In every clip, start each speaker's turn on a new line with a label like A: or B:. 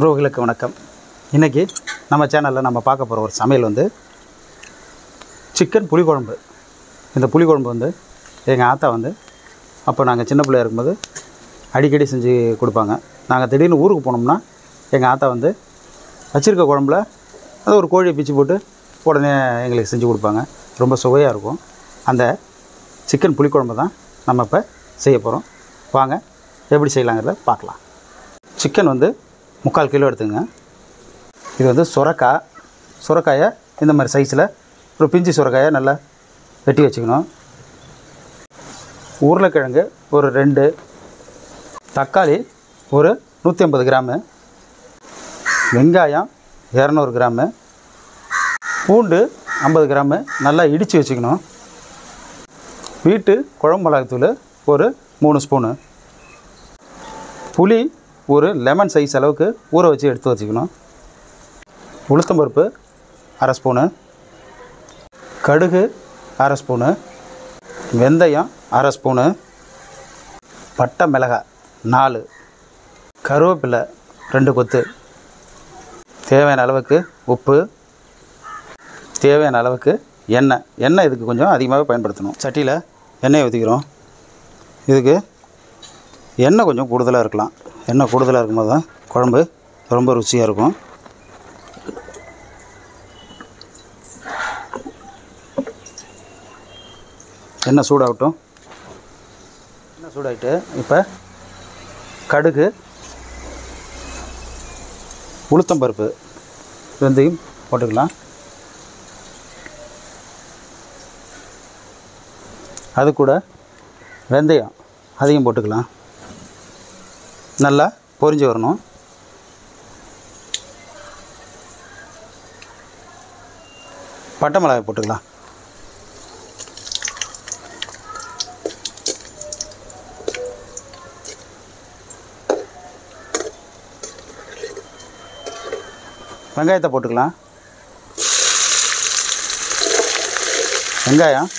A: உறவுகளுக்கு வணக்கம். இன்றைக்கி நம்ம சேனலில் நம்ம பார்க்க போகிற ஒரு சமையல் வந்து சிக்கன் புளிக்குழம்பு. இந்த புளிக்குழம்பு வந்து எங்கள் ஆத்தா வந்து அப்போ நாங்கள் சின்ன பிள்ளையா இருக்கும்போது அடிக்கடி செஞ்சு கொடுப்பாங்க. நாங்கள் திடீர்னு ஊருக்கு போனோம்னா எங்கள் ஆத்தா வந்து வச்சுருக்க குழம்புல அது ஒரு கோழியை பிச்சு போட்டு உடனே எங்களுக்கு செஞ்சு கொடுப்பாங்க. ரொம்ப சுவையாக இருக்கும். அந்த சிக்கன் புளிக்குழம்பு தான் நம்ம இப்போ செய்ய போகிறோம். வாங்க எப்படி செய்யலாங்கிறத பார்க்கலாம். சிக்கன் வந்து 3/4 கிலோ எடுத்துங்க. இது வந்து சுரக்காயை இந்த மாதிரி சைஸில் ஒரு பிஞ்சு சுரக்காயை நல்லா வெட்டி வச்சுக்கணும். உருளைக்கிழங்கு ஒரு 2, தக்காளி ஒரு 150 கிராமு, வெங்காயம் 200 கிராமு, பூண்டு 50 கிராமு நல்லா இடித்து வச்சுக்கணும். வீட்டு குழம்பு மிளகாத்தூள் ஒரு 3 ஸ்பூனு, புளி ஒரு லெமன் சைஸ் அளவுக்கு ஊற வச்சு எடுத்து வச்சுக்கணும். உளுத்தம்பருப்பு 1/2 ஸ்பூனு, கடுகு 1/2 ஸ்பூனு, வெந்தயம் 1/2 ஸ்பூனு, பட்டை மிளகாய் 4, கருவேப்பிலை 2 கொத்து, தேவையான அளவுக்கு உப்பு, தேவையான அளவுக்கு எண்ணெய் இதுக்கு கொஞ்சம் அதிகமாக பயன்படுத்தணும். சட்டியில் எண்ணெயை ஊற்றிக்கிறோம். இதுக்கு எண்ணெய் கொஞ்சம் கூடுதலாக இருக்கலாம். எண்ணெய் கூடுதலாக இருக்கும்போது தான் குழம்பு ரொம்ப ருசியாக இருக்கும். எண்ணெய் சூடாகட்டும். எண்ணெய் சூடாகிட்டு இப்போ கடுகு, உளுத்தம்பருப்பு ரெண்டையும் போட்டுக்கலாம். அது கூட வெந்தயம் அதையும் போட்டுக்கலாம். நல்லா பொரிஞ்சு வரணும். பட்டை மிளகாய் போட்டுக்கலாம். வெங்காயத்தை போட்டுக்கலாம். வெங்காயம்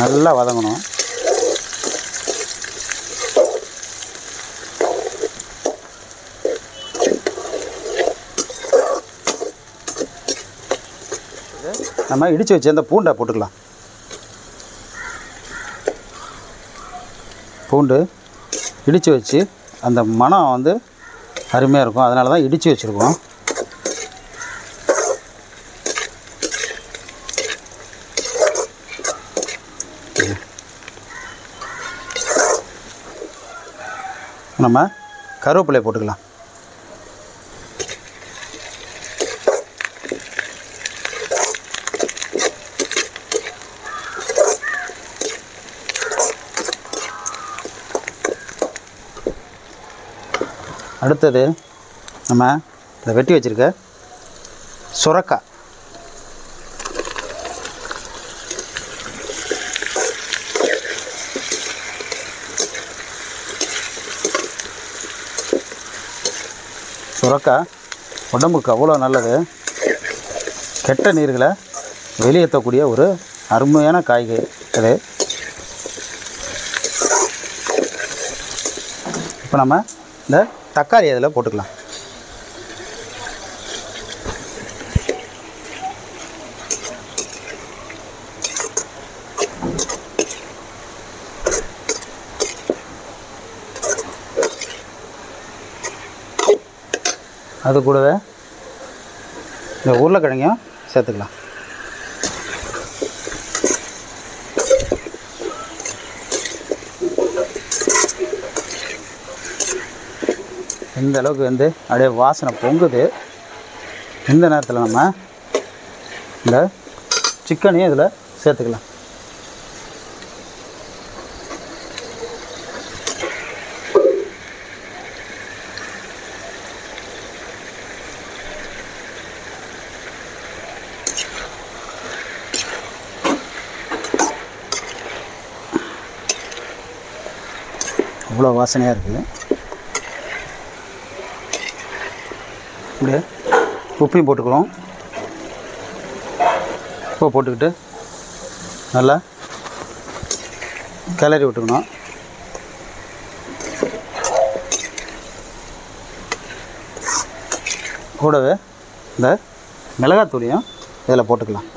A: நல்லா வதங்கணும். நம்ம இடித்து வச்சு அந்த பூண்டை போட்டுக்கலாம். பூண்டு இடித்து வச்சு அந்த மணம் வந்து அருமையாக இருக்கும். அதனால தான் இடித்து வச்சுருக்கோம். நம்ம கருவேப்பிலையை போட்டுக்கலாம். அடுத்தது நம்ம இந்த வெட்டி வச்சுருக்க சுரக்காய், உடம்புக்கு அவ்வளோ நல்லது. கெட்ட நீர்களை வெளியேற்றக்கூடிய ஒரு அருமையான காய்கறி இது. இப்போ நம்ம இந்த தக்காளி அதில் போட்டுக்கலாம். அது கூடவே இந்த உருளைக்கிழங்கையும் சேர்த்துக்கலாம். இந்த அளவுக்கு வந்து அப்படியே வாசனை பொங்குது. இந்த நேரத்தில் நம்ம இந்த சிக்கனையும் இதில் சேர்த்துக்கலாம். அவ்வளோ வாசனையாக இருக்குது. அப்படியே உப்பையும் போட்டுக்கிறோம். உப்பை போட்டுக்கிட்டு நல்லா கிளறி விட்டுக்கணும். கூடவே இந்த மிளகாத்தூளையும் இதில் போட்டுக்கலாம்.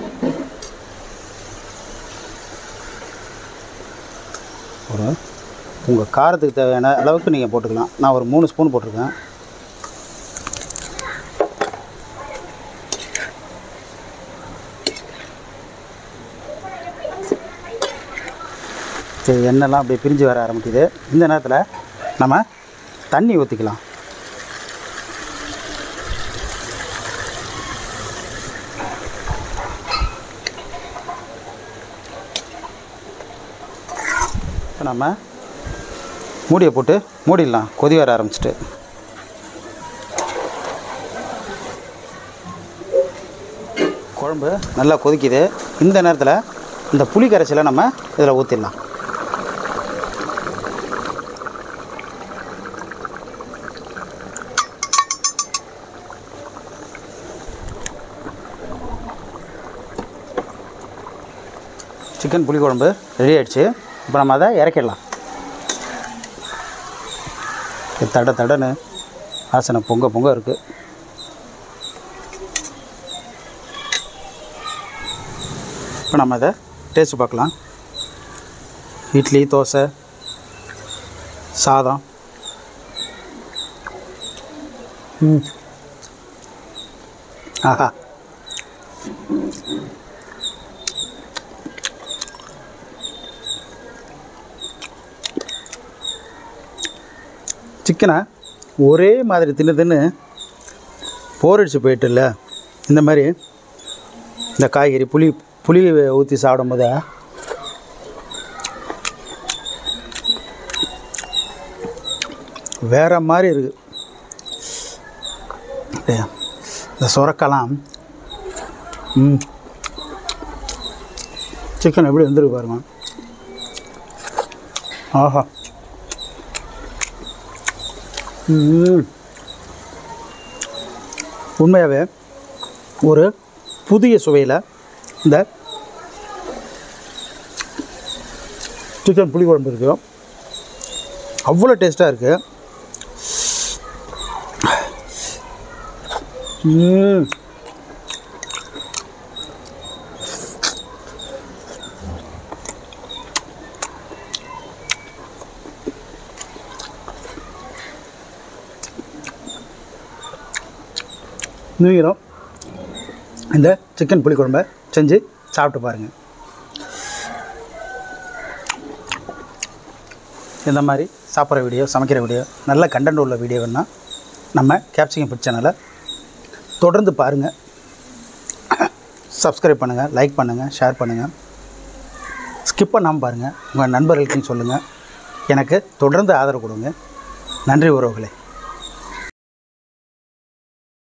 A: ஒரு உங்கள் காரத்துக்கு தேவையான அளவுக்கு நீங்கள் போட்டுக்கலாம். நான் ஒரு 3 ஸ்பூன் போட்டிருக்கேன். எண்ணெய்லாம் அப்படியே பிரிஞ்சு வர ஆரம்பிக்குது. இந்த நேரத்தில் நம்ம தண்ணி ஊற்றிக்கலாம். இப்போ நம்ம மூடியை போட்டு மூடிடலாம். கொதி வர ஆரம்பிச்சிட்டு குழம்பு நல்லா கொதிக்குது. இந்த நேரத்தில் இந்த புளி கரைசலை நம்ம இதில் ஊற்றிடலாம். சிக்கன் புளிக்குழம்பு ரெடி ஆகிடுச்சு. இப்போ நம்ம அதை இறக்கிடலாம். தட தடன்னு வாசனை பொங்க இருக்குது. இப்போ நம்ம அதை டேஸ்ட்டு பார்க்கலாம். இட்லி, தோசை, சாதம். ஆஹா, சிக்கனை ஒரே மாதிரி தின்னு போர் அடிச்சு போயிட்டுல்ல. இந்த மாதிரி இந்த காய்கறி புளி ஊற்றி சாப்பிடும்போது வேறு மாதிரி இருக்குது. இந்த சுரக்கலாம் சிக்கன் எப்படி வந்துருக்கு பாருங்க. ஆஹா, உண்மையாகவே ஒரு புதிய சுவையில் இந்த சிக்கன் புளிக்குழம்பு இருக்குது. அவ்வளோ டேஸ்ட்டாக இருக்குது. நீங்களும் இந்த சிக்கன் புளிக்குழம்பை செஞ்சு சாப்பிட்டு பாருங்கள். இந்த மாதிரி சாப்பிட்ற வீடியோ, சமைக்கிற வீடியோ, நல்ல கண்டென்ட் உள்ள வீடியோ வேணால் நம்ம கேப்சிகம் ஃபுட் சேனலை தொடர்ந்து பாருங்கள். சப்ஸ்கிரைப் பண்ணுங்கள், லைக் பண்ணுங்கள், ஷேர் பண்ணுங்கள். ஸ்கிப் பண்ணாமல் பாருங்கள். உங்கள் நண்பர்களுக்கும் சொல்லுங்கள். எனக்கு தொடர்ந்து ஆதரவு கொடுங்க. நன்றி உறவுகளே.